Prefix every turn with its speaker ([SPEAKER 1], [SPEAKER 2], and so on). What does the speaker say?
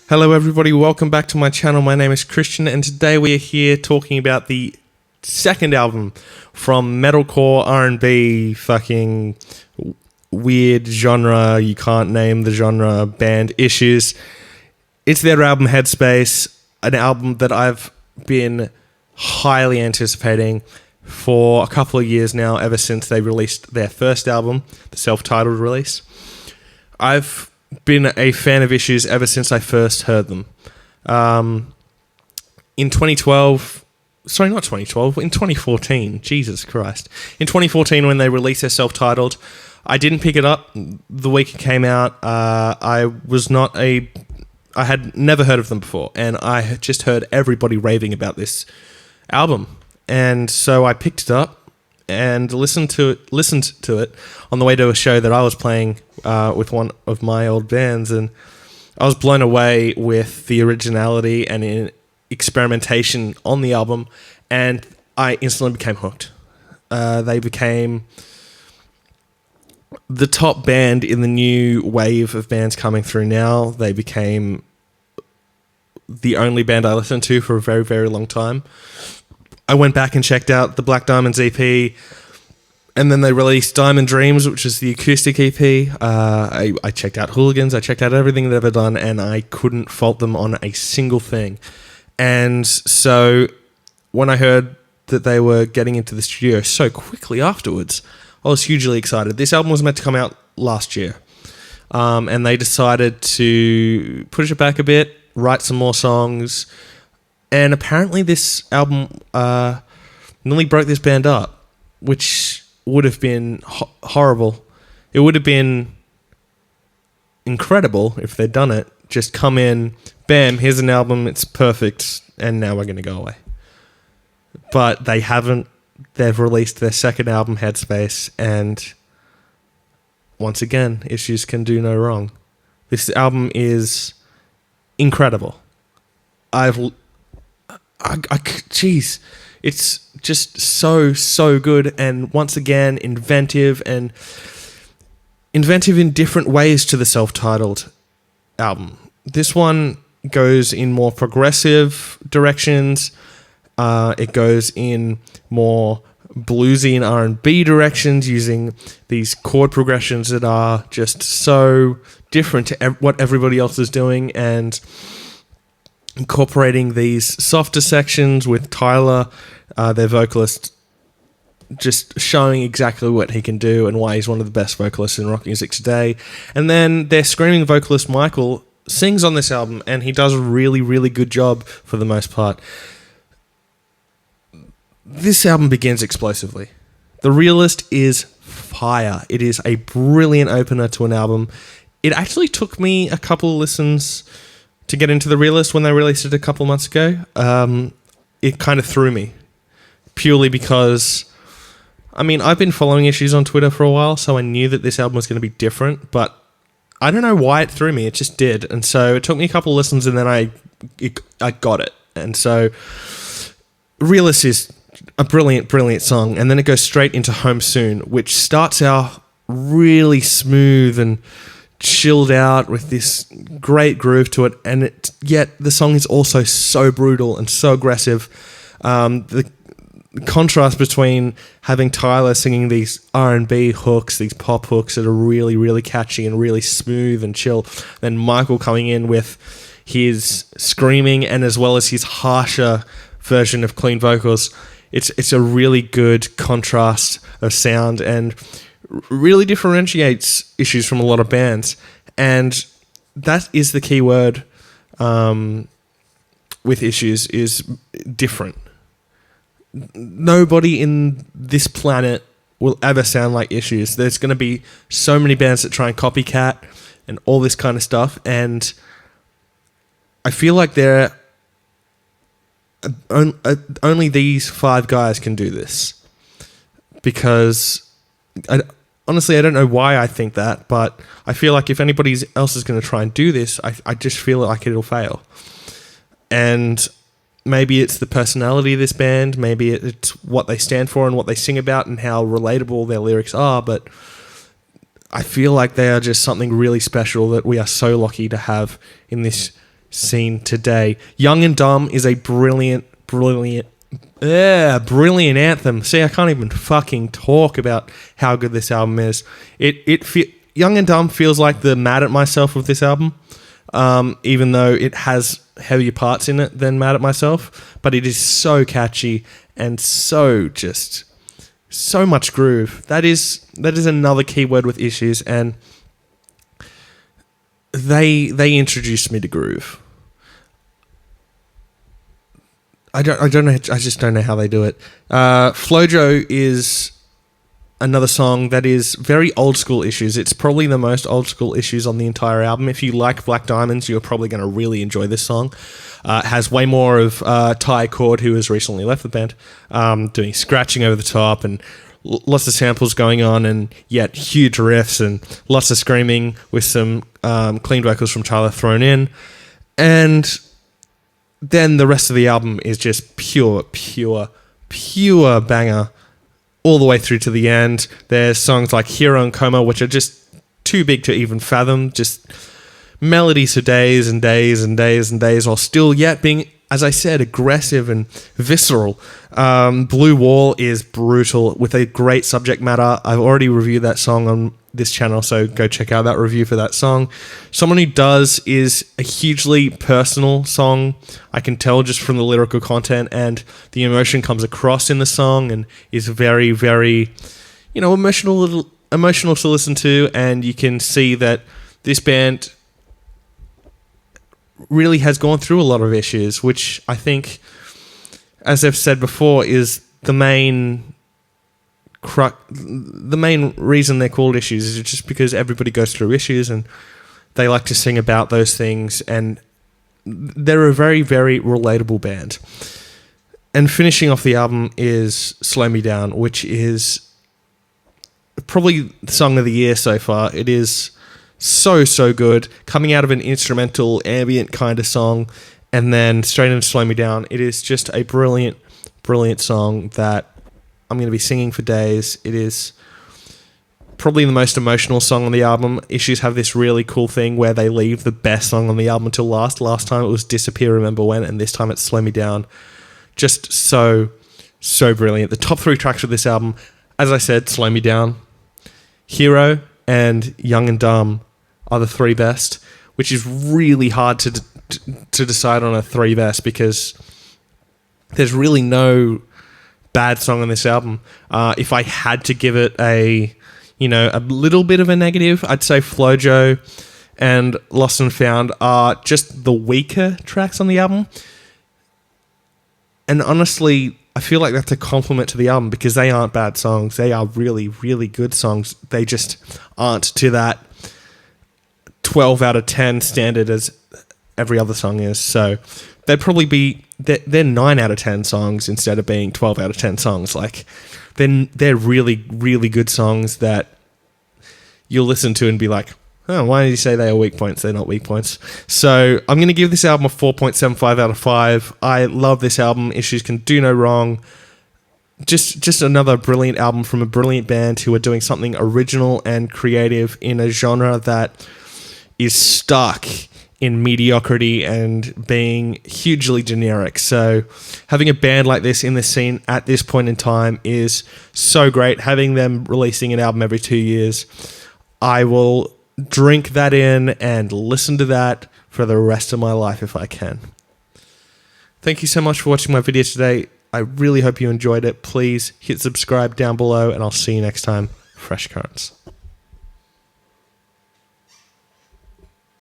[SPEAKER 1] Hello everybody, welcome back to my channel. My name is Christian and today we are here talking about the second album from metalcore, R&B, fucking weird genre, you can't name the genre, band Issues. It's their album Headspace, an album that I've been highly anticipating for a couple of years now, ever since they released their first album, the self-titled release. I've been a fan of Issues ever since I first heard them. In 2014, Jesus Christ. In 2014, when they released their self-titled, I didn't pick it up the week it came out. I had never heard of them before, and I had just heard everybody raving about this album. And so I picked it up and listened to it on the way to a show that I was playing with one of my old bands, and I was blown away with the originality and experimentation on the album, and I instantly became hooked. They became the top band in the new wave of bands coming through now. They became the only band I listened to for a very, very long time. I went back and checked out the Black Diamonds EP, and then they released Diamond Dreams, which is the acoustic EP. I checked out Hooligans, I checked out everything they've ever done, and I couldn't fault them on a single thing. And so when I heard that they were getting into the studio so quickly afterwards, I was hugely excited. This album was meant to come out last year, and they decided to push it back a bit, write some more songs. And apparently this album nearly broke this band up, which would have been horrible. It would have been incredible if they'd done it. Just come in, bam, here's an album, it's perfect, and now we're going to go away. But they haven't. They've released their second album, Headspace, and once again, Issues can do no wrong. This album is incredible. Jeez, it's just so good, and once again inventive in different ways to the self-titled album. This one goes in more progressive directions. It goes in more bluesy and R&B directions, using these chord progressions that are just so different to what everybody else is doing, and incorporating these softer sections with Tyler, their vocalist, just showing exactly what he can do and why he's one of the best vocalists in rock music today. And then their screaming vocalist Michael sings on this album, and he does a really, really good job for the most part. This album begins explosively. The Realist is fire. It is a brilliant opener to an album. It actually took me a couple of listens to get into The Realist when they released it a couple months ago. It kind of threw me, purely because, I mean, I've been following Issues on Twitter for a while, so I knew that this album was going to be different, but I don't know why it threw me. It just did. And so it took me a couple of listens, and then I got it. And so Realist is a brilliant song, and then it goes straight into Home Soon, which starts out really smooth and chilled out with this great groove to it, and yet the song is also so brutal and so aggressive. The contrast between having Tyler singing these R&B hooks, these pop hooks that are really, really catchy and really smooth and chill, then Michael coming in with his screaming and as well as his harsher version of clean vocals. It's a really good contrast of sound, and really differentiates Issues from a lot of bands. And that is the key word with Issues, is different. Nobody in this planet will ever sound like Issues. There's going to be so many bands that try and copycat and all this kind of stuff, and I feel like only these five guys can do this, because honestly, I don't know why I think that, but I feel like if anybody else is going to try and do this, I just feel like it'll fail. And maybe it's the personality of this band, maybe it's what they stand for and what they sing about and how relatable their lyrics are, but I feel like they are just something really special that we are so lucky to have in this scene today. Young and Dumb is a brilliant anthem. See, I can't even fucking talk about how good this album is. Young and Dumb feels like the Mad at Myself of this album, even though it has heavier parts in it than Mad at Myself, but it is so catchy and so much groove. That is another keyword with Issues, and they introduced me to groove. I don't know. I just don't know how they do it. Flojo is another song that is very old school Issues. It's probably the most old school Issues on the entire album. If you like Black Diamonds, you're probably going to really enjoy this song. It has way more of Ty Cord, who has recently left the band, doing scratching over the top and lots of samples going on, and yet huge riffs and lots of screaming with some clean vocals from Tyler thrown in. And then the rest of the album is just pure banger all the way through to the end. There's songs like Hero and Coma, which are just too big to even fathom. Just melodies for days and days and days and days, while still yet being, as I said, aggressive and visceral. Blue Wall is brutal with a great subject matter. I've already reviewed that song on this channel, so go check out that review for that song. Someone Who Does is a hugely personal song. I can tell just from the lyrical content, and the emotion comes across in the song and is very, very, emotional to listen to, and you can see that this band really has gone through a lot of issues, which I think, as I've said before, is the main reason they're called Issues, is just because everybody goes through issues and they like to sing about those things, and they're a very, very relatable band. And finishing off the album is Slow Me Down, which is probably the song of the year so far. It is so good, coming out of an instrumental ambient kind of song and then straight into Slow Me Down. It is just a brilliant song that I'm going to be singing for days. It is probably the most emotional song on the album. Issues have this really cool thing where they leave the best song on the album until last. Last time it was Disappear, Remember When, and this time it's Slow Me Down. Just so brilliant. The top 3 tracks of this album, as I said, Slow Me Down, Hero, and Young and Dumb are the 3 best, which is really hard to decide on a 3 best, because there's really no bad song on this album. If I had to give it a little bit of a negative, I'd say Flojo and Lost and Found are just the weaker tracks on the album. And honestly, I feel like that's a compliment to the album, because they aren't bad songs. They are really, really good songs. They just aren't to that 12 out of 10 standard as every other song is. So they'd probably be, they're 9 out of 10 songs instead of being 12 out of 10 songs. Like, they're really, really good songs that you'll listen to and be like, oh, why did you say they are weak points? They're not weak points. So I'm going to give this album a 4.75 out of 5. I love this album. Issues can do no wrong. Just another brilliant album from a brilliant band who are doing something original and creative in a genre that is stuck in mediocrity and being hugely generic. So having a band like this in the scene at this point in time is so great. Having them releasing an album every 2 years, I will drink that in and listen to that for the rest of my life if I can. Thank you so much for watching my video today. I really hope you enjoyed it. Please hit subscribe down below, and I'll see you next time. Fresh Currents.